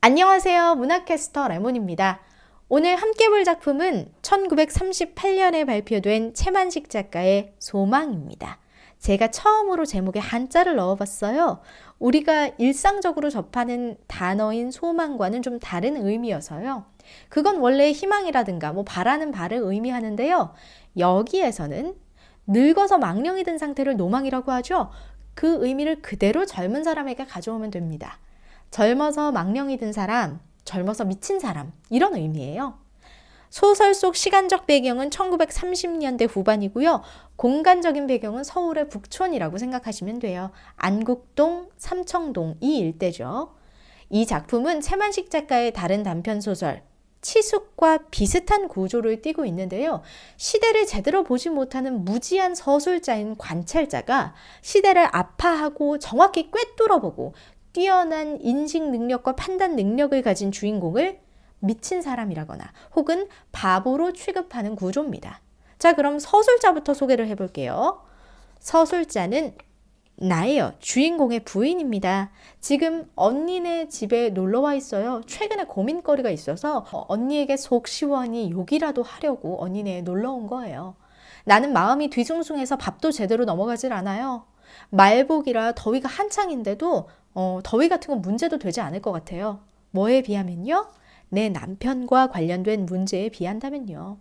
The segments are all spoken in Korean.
안녕하세요. 문화캐스터 레몬입니다. 오늘 함께 볼 작품은 1938년에 발표된 채만식 작가의 소망입니다. 제가 처음으로 제목에 한자를 넣어봤어요. 우리가 일상적으로 접하는 단어인 소망과는 좀 다른 의미여서요. 그건 원래 희망이라든가 바라는 바를 의미하는데요. 여기에서는 늙어서 망령이 든 상태를 노망이라고 하죠. 그 의미를 그대로 젊은 사람에게 가져오면 됩니다. 젊어서 망령이 든 사람, 젊어서 미친 사람, 이런 의미예요. 소설 속 시간적 배경은 1930년대 후반이고요. 공간적인 배경은 서울의 북촌이라고 생각하시면 돼요. 안국동, 삼청동 이 일대죠. 이 작품은 채만식 작가의 다른 단편 소설 치숙과 비슷한 구조를 띠고 있는데요. 시대를 제대로 보지 못하는 무지한 서술자인 관찰자가 시대를 아파하고 정확히 꿰뚫어보고 뛰어난 인식 능력과 판단 능력을 가진 주인공을 미친 사람이라거나 혹은 바보로 취급하는 구조입니다. 자, 그럼 서술자부터 소개를 해볼게요. 서술자는 나예요. 주인공의 부인입니다. 지금 언니네 집에 놀러와 있어요. 최근에 고민거리가 있어서 언니에게 속 시원히 욕이라도 하려고 언니네에 놀러 온 거예요. 나는 마음이 뒤숭숭해서 밥도 제대로 넘어가질 않아요. 말복이라 더위가 한창인데도 더위 같은 건 문제도 되지 않을 것 같아요. 뭐에 비하면요? 내 남편과 관련된 문제에 비한다면요.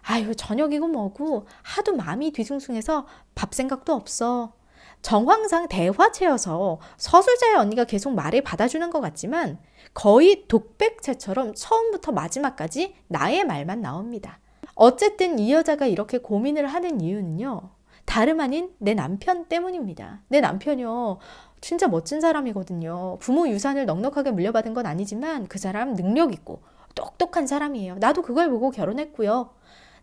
아유, 저녁이고 뭐고 하도 마음이 뒤숭숭해서 밥 생각도 없어. 정황상 대화체여서 서술자의 언니가 계속 말을 받아주는 것 같지만 거의 독백체처럼 처음부터 마지막까지 나의 말만 나옵니다. 어쨌든 이 여자가 이렇게 고민을 하는 이유는요. 다름 아닌 내 남편 때문입니다. 내 남편이요. 진짜 멋진 사람이거든요. 부모 유산을 넉넉하게 물려받은 건 아니지만 그 사람 능력 있고 똑똑한 사람이에요. 나도 그걸 보고 결혼했고요.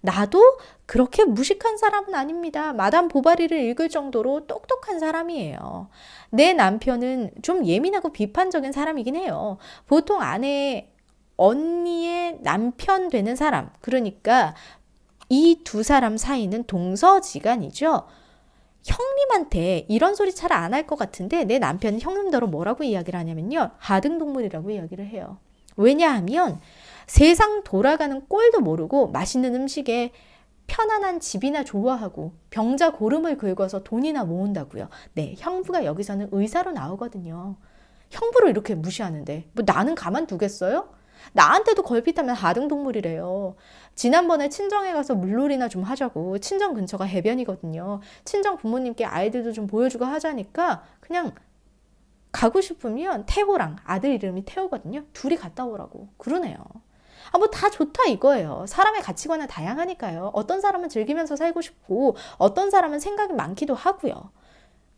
나도 그렇게 무식한 사람은 아닙니다. 마담 보바리를 읽을 정도로 똑똑한 사람이에요. 내 남편은 좀 예민하고 비판적인 사람이긴 해요. 보통 아내, 언니의 남편 되는 사람, 그러니까 이 두 사람 사이는 동서지간이죠. 형님한테 이런 소리 잘 안 할 것 같은데 내 남편은 형님더러 뭐라고 이야기를 하냐면요. 하등동물이라고 이야기를 해요. 왜냐하면 세상 돌아가는 꼴도 모르고 맛있는 음식에 편안한 집이나 좋아하고 병자 고름을 긁어서 돈이나 모은다고요. 네, 형부가 여기서는 의사로 나오거든요. 형부를 이렇게 무시하는데 나는 가만두겠어요? 나한테도 걸핏하면 하등동물이래요. 지난번에 친정에 가서 물놀이나 좀 하자고. 친정 근처가 해변이거든요. 친정 부모님께 아이들도 좀 보여주고 하자니까 그냥 가고 싶으면 태호랑 아들 이름이 태호거든요. 둘이 갔다 오라고 그러네요. 다 좋다 이거예요. 사람의 가치관은 다양하니까요. 어떤 사람은 즐기면서 살고 싶고 어떤 사람은 생각이 많기도 하고요.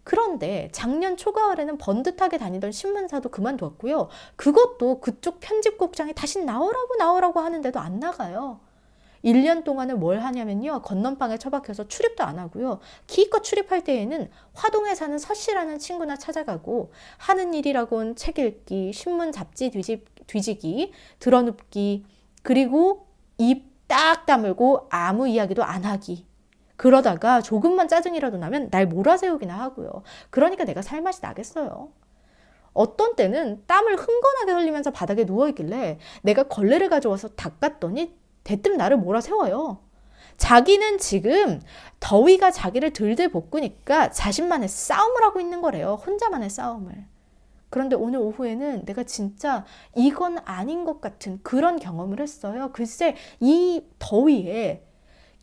그런데 작년 초가을에는 번듯하게 다니던 신문사도 그만두었고요. 그것도 그쪽 편집국장이 다시 나오라고 하는데도 안 나가요. 1년 동안은 뭘 하냐면요. 건넌방에 처박혀서 출입도 안 하고요. 기껏 출입할 때에는 화동에 사는 서씨라는 친구나 찾아가고 하는 일이라곤 책 읽기, 신문 잡지 뒤지기, 드러눕기, 그리고 입 딱 다물고 아무 이야기도 안 하기. 그러다가 조금만 짜증이라도 나면 날 몰아세우기나 하고요. 그러니까 내가 살맛이 나겠어요. 어떤 때는 땀을 흥건하게 흘리면서 바닥에 누워있길래 내가 걸레를 가져와서 닦았더니 대뜸 나를 몰아세워요. 자기는 지금 더위가 자기를 들들 볶으니까 자신만의 싸움을 하고 있는 거래요. 혼자만의 싸움을. 그런데 오늘 오후에는 내가 진짜 이건 아닌 것 같은 그런 경험을 했어요. 글쎄 이 더위에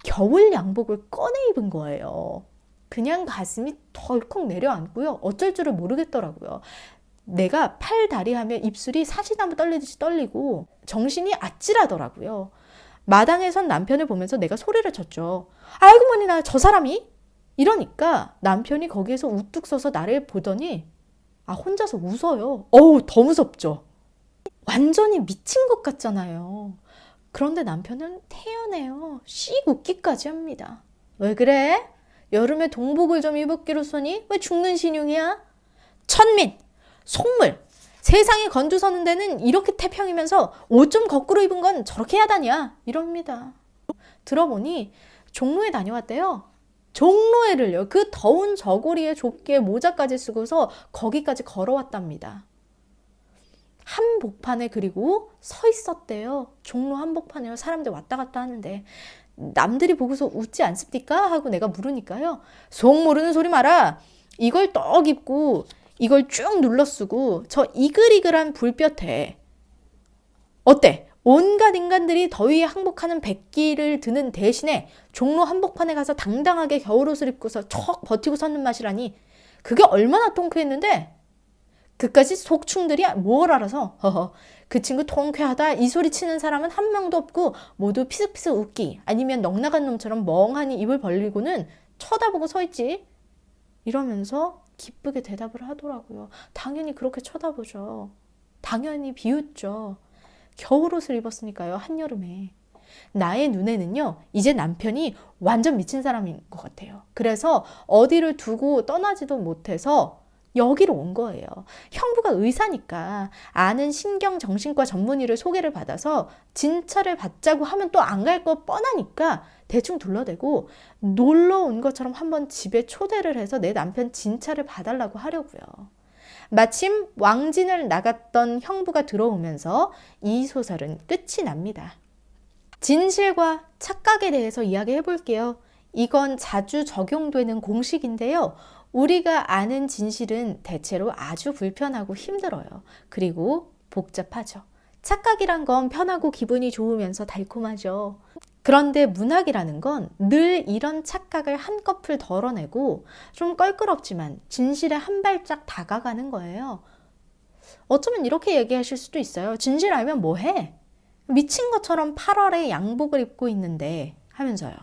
겨울 양복을 꺼내 입은 거예요. 그냥 가슴이 덜컥 내려앉고요. 어쩔 줄을 모르겠더라고요. 내가 팔, 다리 하면 입술이 사시나무 떨리듯이 떨리고 정신이 아찔하더라고요. 마당에 선 남편을 보면서 내가 소리를 쳤죠. 알고 보니 나 저 사람이? 이러니까 남편이 거기에서 우뚝 서서 나를 보더니 혼자서 웃어요. 더 무섭죠. 완전히 미친 것 같잖아요. 그런데 남편은 태연해요. 씩 웃기까지 합니다. 왜 그래? 여름에 동복을 좀 입었기로 써니? 왜 죽는 신용이야? 천민, 속물, 세상에 건조서는 데는 이렇게 태평이면서 옷 좀 거꾸로 입은 건 저렇게 하다냐? 이럽니다. 들어보니 종로에 다녀왔대요. 종로에를요. 그 더운 저고리에 좁게 모자까지 쓰고서 거기까지 걸어왔답니다. 한복판에 그리고 서 있었대요. 종로 한복판에요. 사람들 왔다 갔다 하는데 남들이 보고서 웃지 않습니까? 하고 내가 물으니까요. 속 모르는 소리 마라. 이걸 떡 입고 이걸 쭉 눌러 쓰고 저 이글이글한 불볕에 어때? 온갖 인간들이 더위에 항복하는 백기를 드는 대신에 종로 한복판에 가서 당당하게 겨울옷을 입고서 척 버티고 섰는 맛이라니 그게 얼마나 통쾌했는데 그까지 속충들이 뭘 알아서 그 친구 통쾌하다 이 소리 치는 사람은 한 명도 없고 모두 피슥피슥 웃기 아니면 넉나간 놈처럼 멍하니 입을 벌리고는 쳐다보고 서 있지 이러면서 기쁘게 대답을 하더라고요. 당연히 그렇게 쳐다보죠. 당연히 비웃죠. 겨울옷을 입었으니까요. 한여름에. 나의 눈에는요. 이제 남편이 완전 미친 사람인 것 같아요. 그래서 어디를 두고 떠나지도 못해서 여기로 온 거예요. 형부가 의사니까 아는 신경정신과 전문의를 소개를 받아서 진찰을 받자고 하면 또 안 갈 거 뻔하니까 대충 둘러대고 놀러 온 것처럼 한번 집에 초대를 해서 내 남편 진찰을 봐달라고 하려고요. 마침 왕진을 나갔던 형부가 들어오면서 이 소설은 끝이 납니다. 진실과 착각에 대해서 이야기해 볼게요. 이건 자주 적용되는 공식인데요. 우리가 아는 진실은 대체로 아주 불편하고 힘들어요. 그리고 복잡하죠. 착각이란 건 편하고 기분이 좋으면서 달콤하죠. 그런데 문학이라는 건 늘 이런 착각을 한꺼풀 덜어내고 좀 껄끄럽지만 진실에 한 발짝 다가가는 거예요. 어쩌면 이렇게 얘기하실 수도 있어요. 진실 알면 뭐 해? 미친 것처럼 8월에 양복을 입고 있는데 하면서요.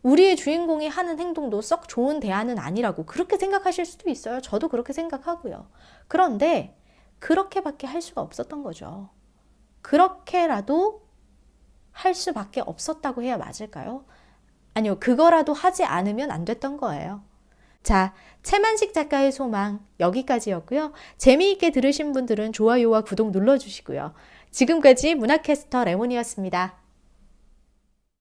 우리의 주인공이 하는 행동도 썩 좋은 대안은 아니라고 그렇게 생각하실 수도 있어요. 저도 그렇게 생각하고요. 그런데 그렇게밖에 할 수가 없었던 거죠. 그렇게라도 할 수밖에 없었다고 해야 맞을까요? 아니요, 그거라도 하지 않으면 안 됐던 거예요. 자, 채만식 작가의 소망 여기까지였고요. 재미있게 들으신 분들은 좋아요와 구독 눌러주시고요. 지금까지 문학캐스터 레몬이었습니다.